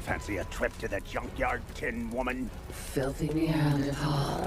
Fancy a trip to the junkyard, Tin Woman? Filthy Neanderthal.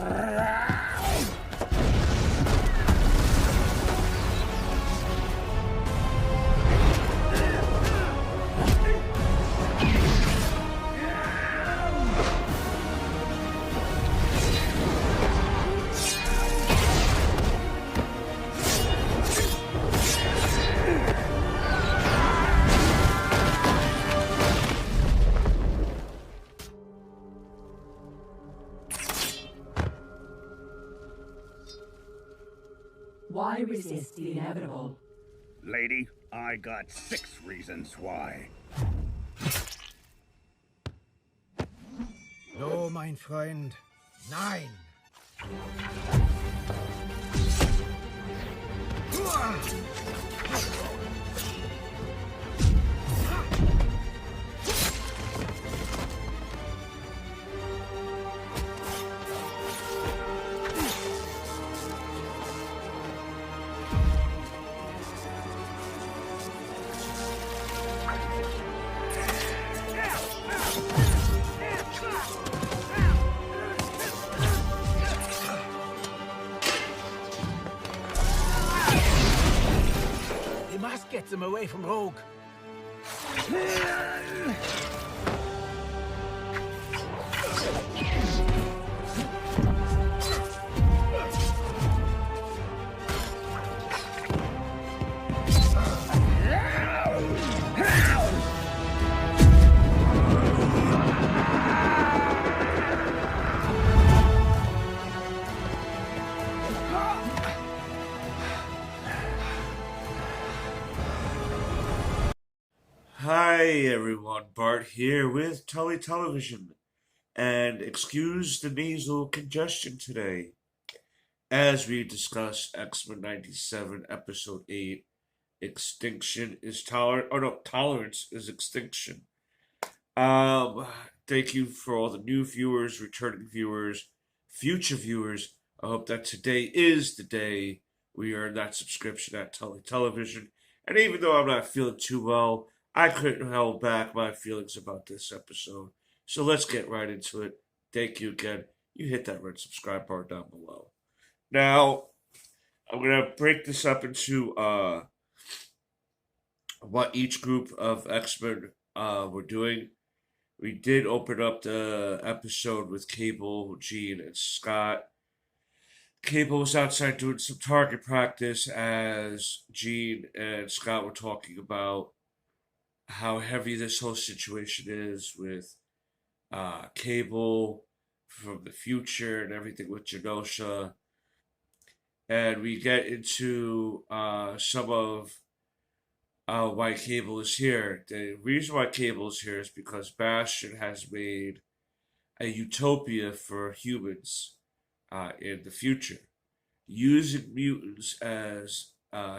Why resist the inevitable? Lady, I got 6 reasons why. No, mein Freund. Nein. We must get them away from Rogue. Hi everyone, Bart here with Tully Television, and excuse the nasal congestion today as we discuss X-Men 97 Episode 8, Extinction is Tolerance is Extinction. Thank you for all the new viewers, returning viewers, future viewers. I hope that today is the day we earn that subscription at Tully Television, and even though I'm not feeling too well, I couldn't hold back my feelings about this episode. So let's get right into it. Thank you again. You hit that red subscribe bar down below. Now, I'm going to break this up into what each group of X-Men were doing. We did open up the episode with Cable, Jean, and Scott. Cable was outside doing some target practice as Jean and Scott were talking about how heavy this whole situation is with Cable from the future and everything with Genosha. And we get into some of why Cable is here. The reason why Cable is here is because Bastion has made a utopia for humans in the future, using mutants as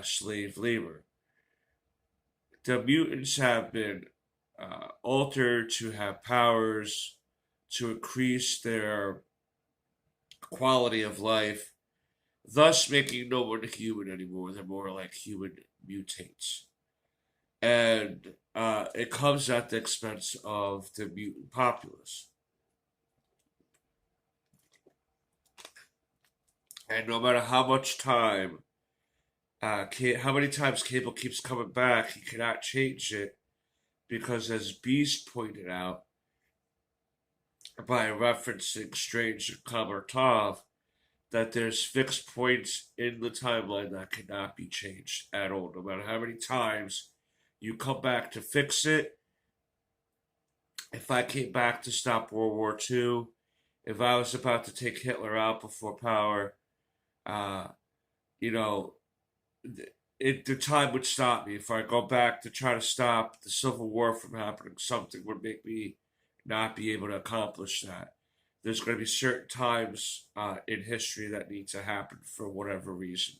slave labor. The mutants have been altered to have powers to increase their quality of life, thus making no one human anymore. They're more like human mutates. And it comes at the expense of the mutant populace. And no matter how much time how many times Cable keeps coming back, he cannot change it because, as Beast pointed out, by referencing Strange and Kamartov, that there's fixed points in the timeline that cannot be changed at all. No matter how many times you come back to fix it. If I came back to stop World War II, if I was about to take Hitler out before power, the time would stop me. If I go back to try to stop the Civil War from happening, something would make me not be able to accomplish that. There's going to be certain times in history that need to happen for whatever reason.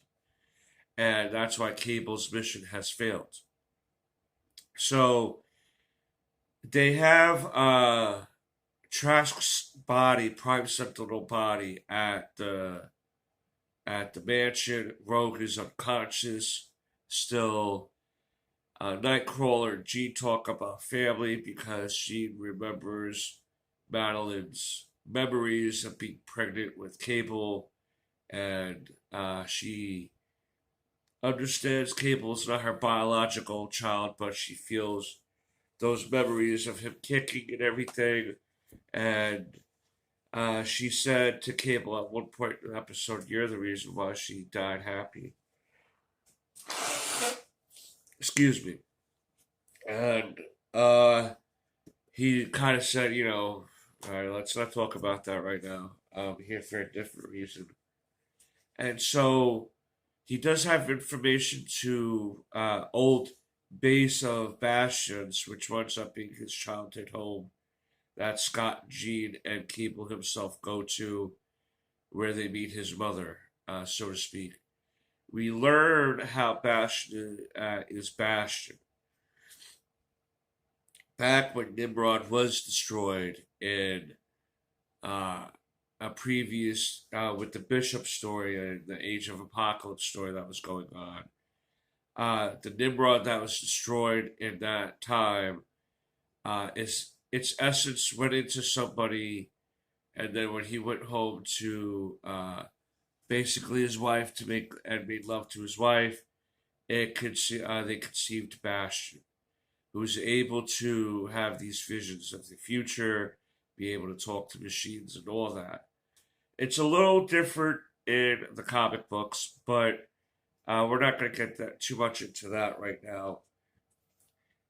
And that's why Cable's mission has failed. So they have Trask's body, Prime Sentinel body, at the mansion. Rogue is unconscious still. Nightcrawler and Jean talk about family because she remembers Madeline's memories of being pregnant with Cable, and she understands Cable is not her biological child, but she feels those memories of him kicking and everything. And she said to Cable at one point in the episode, "You're the reason why she died happy." Excuse me. And he kind of said, all right, let's not talk about that right now. I'm here for a different reason. And so he does have information to old base of Bastions, which winds up being his childhood home, that Scott, Jean, and Cable himself go to, where they meet his mother, so to speak. We learn how Bastion is Bastion. Back when Nimrod was destroyed in a previous, with the Bishop story and the Age of Apocalypse story that was going on, the Nimrod that was destroyed in that time, its essence went into somebody, and then when he went home to basically his wife to make and made love to his wife, they conceived Bastion, who was able to have these visions of the future, be able to talk to machines and all that. It's a little different in the comic books, but we're not going to get that too much into that right now,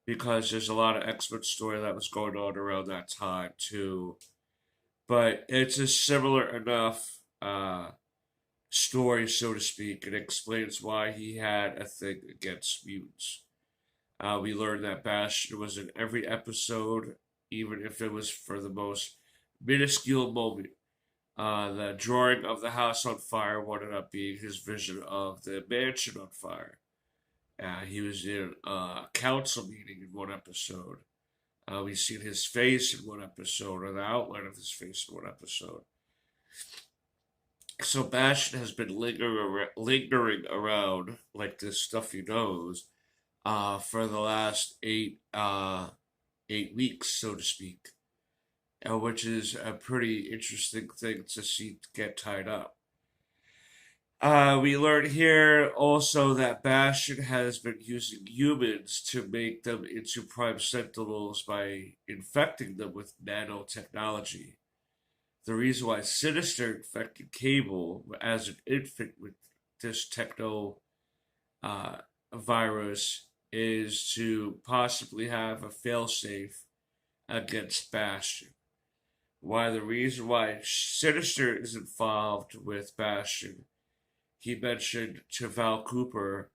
because there's a lot of X-Men story that was going on around that time too. But it's a similar enough story, so to speak. It explains why he had a thing against mutants. We learned that Bastion was in every episode, even if it was for the most minuscule moment. The drawing of the house on fire wound up being his vision of the mansion on fire. He was in a council meeting in one episode. We've seen his face in one episode, or the outline of his face in one episode. So Bastion has been lingering around like this stuffy nose for the last 8 weeks, so to speak, which is a pretty interesting thing to see get tied up. We learn here also that Bastion has been using humans to make them into Prime Sentinels by infecting them with nanotechnology. The reason why Sinister infected Cable as an infant with this techno virus is to possibly have a failsafe against Bastion. The reason why Sinister is involved with Bastion, he mentioned to Val Cooper,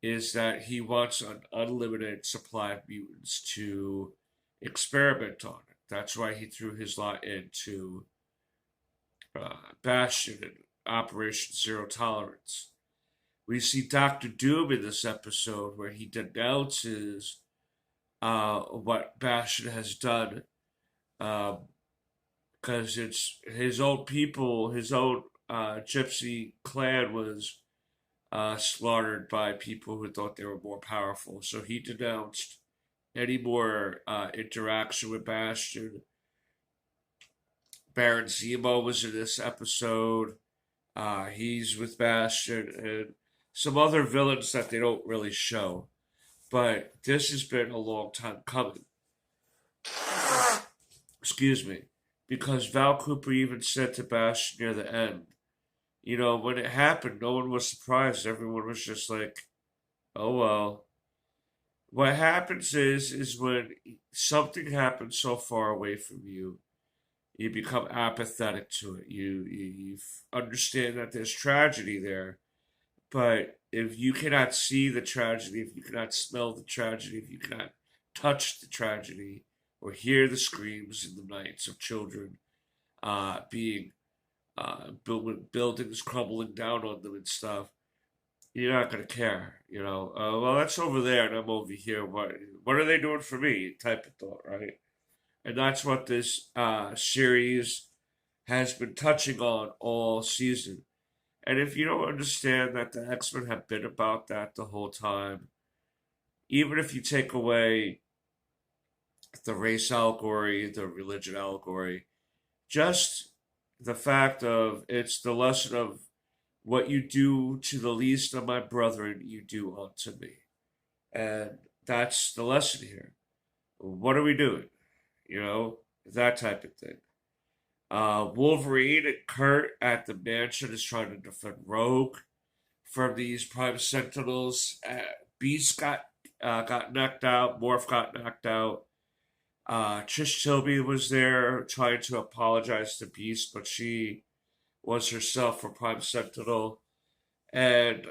is that he wants an unlimited supply of mutants to experiment on it. That's why he threw his lot into Bastion and Operation Zero Tolerance. We see Dr. Doom in this episode where he denounces what Bastion has done, because it's his own people, his own gypsy clan was slaughtered by people who thought they were more powerful. So he denounced any more interaction with Bastion. Baron Zemo was in this episode. He's with Bastion and some other villains that they don't really show. But this has been a long time coming. Excuse me. Because Val Cooper even said to Bastion near the end, when it happened, no one was surprised. Everyone was just like, oh well. What happens is when something happens so far away from you, you become apathetic to it. You understand that there's tragedy there, but if you cannot see the tragedy, if you cannot smell the tragedy, if you cannot touch the tragedy, or hear the screams in the nights of children being buildings crumbling down on them and stuff, you're not gonna care. Well, that's over there and I'm over here. What are they doing for me? Type of thought, right? And that's what this series has been touching on all season. And if you don't understand that the X-Men have been about that the whole time, even if you take away the race allegory, the religion allegory, just the fact of it's the lesson of what you do to the least of my brethren, you do unto me. And that's the lesson here. What are we doing? You know, that type of thing. Wolverine and Kurt at the mansion is trying to defend Rogue from these Prime Sentinels. Beast got knocked out. Morph got knocked out. Trish Tilby was there trying to apologize to Beast, but she was herself a Prime Sentinel. And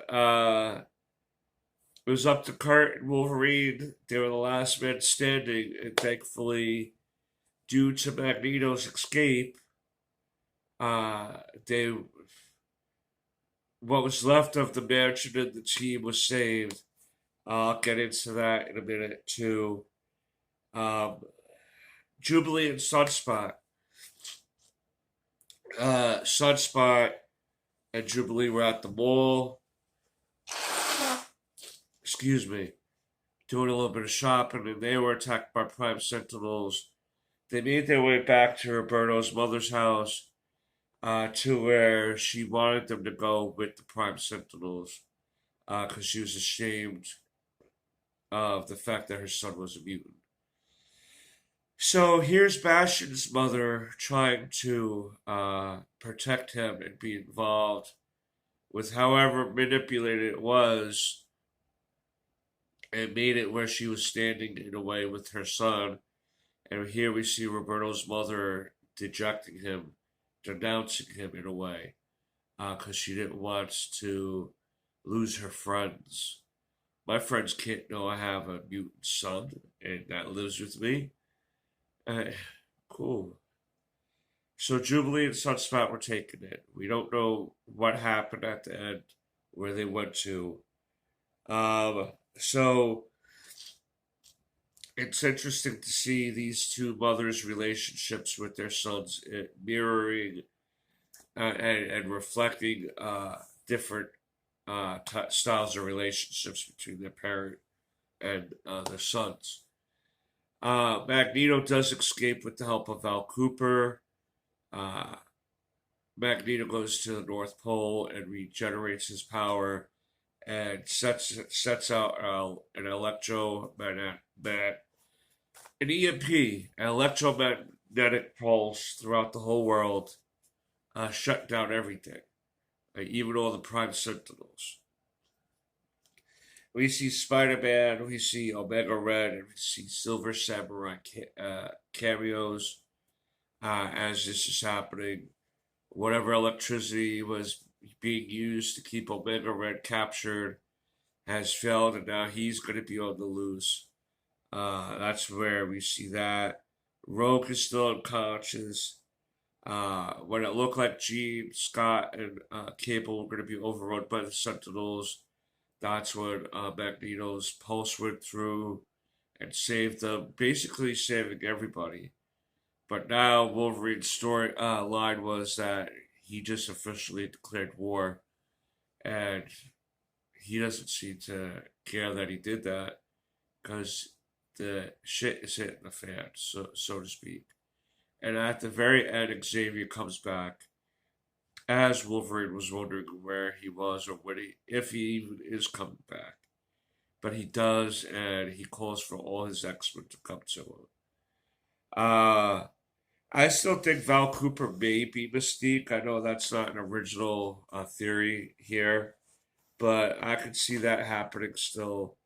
it was up to Kurt and Wolverine. They were the last men standing, and thankfully, due to Magneto's escape, they what was left of the mansion and the team was saved. I'll get into that in a minute too. Jubilee and Sunspot. Sunspot and Jubilee were at the mall. Excuse me. Doing a little bit of shopping, and they were attacked by Prime Sentinels. They made their way back to Roberto's mother's house, to where she wanted them to go with the Prime Sentinels, because she was ashamed of the fact that her son was a mutant. So here's Bastion's mother trying to protect him and be involved with however manipulated it was, and made it where she was standing in a way with her son. And here we see Roberto's mother dejecting him, denouncing him in a way, because she didn't want to lose her friends. My friends can't know I have a mutant son, and that lives with me. Cool. So Jubilee and Sunspot were taking it. We don't know what happened at the end, where they went to. So it's interesting to see these two mothers' relationships with their sons mirroring and reflecting different styles of relationships between their parent and their sons. Magneto does escape with the help of Val Cooper. Magneto goes to the North Pole and regenerates his power and sets out an an EMP, an electromagnetic pulse throughout the whole world, shut down everything, even all the Prime Sentinels. We see Spider-Man, we see Omega Red, and we see Silver Samurai cameos as this is happening. Whatever electricity was being used to keep Omega Red captured has failed, and now he's going to be on the loose. That's where we see that. Rogue is still unconscious. When it looked like Jean, Scott, and Cable were going to be overrun by the Sentinels, that's when Magneto's pulse went through and saved them, basically saving everybody. But now Wolverine's story line was that he just officially declared war, and he doesn't seem to care that he did that, because the shit is hitting the fan, so to speak. And at the very end, Xavier comes back, as Wolverine was wondering where he was or if he even is coming back. But he does, and he calls for all his X-Men to come to him. I still think Val Cooper may be Mystique. I know that's not an original theory here, but I could see that happening still.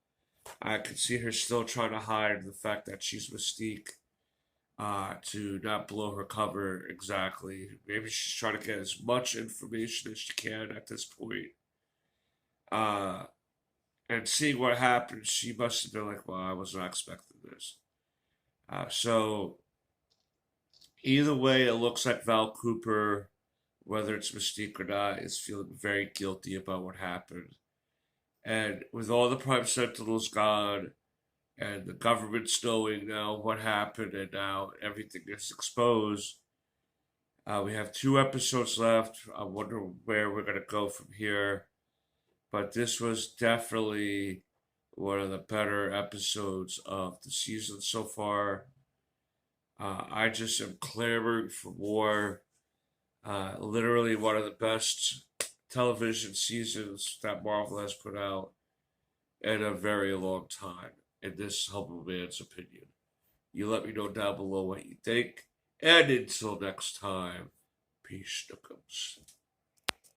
I could see her still trying to hide the fact that she's Mystique, to not blow her cover exactly. Maybe she's trying to get as much information as she can at this point. And seeing what happened, she must have been like, well, I was not expecting this. So either way, it looks like Val Cooper, whether it's Mystique or not, is feeling very guilty about what happened. And with all the Prime Sentinels gone, and the government's knowing now what happened, and now everything is exposed, we have 2 episodes left. I wonder where we're going to go from here. But this was definitely one of the better episodes of the season so far. I just am clamoring for more. Literally one of the best television seasons that Marvel has put out in a very long time, in this humble man's opinion. You let me know down below what you think. And until next time, peace, Snookums.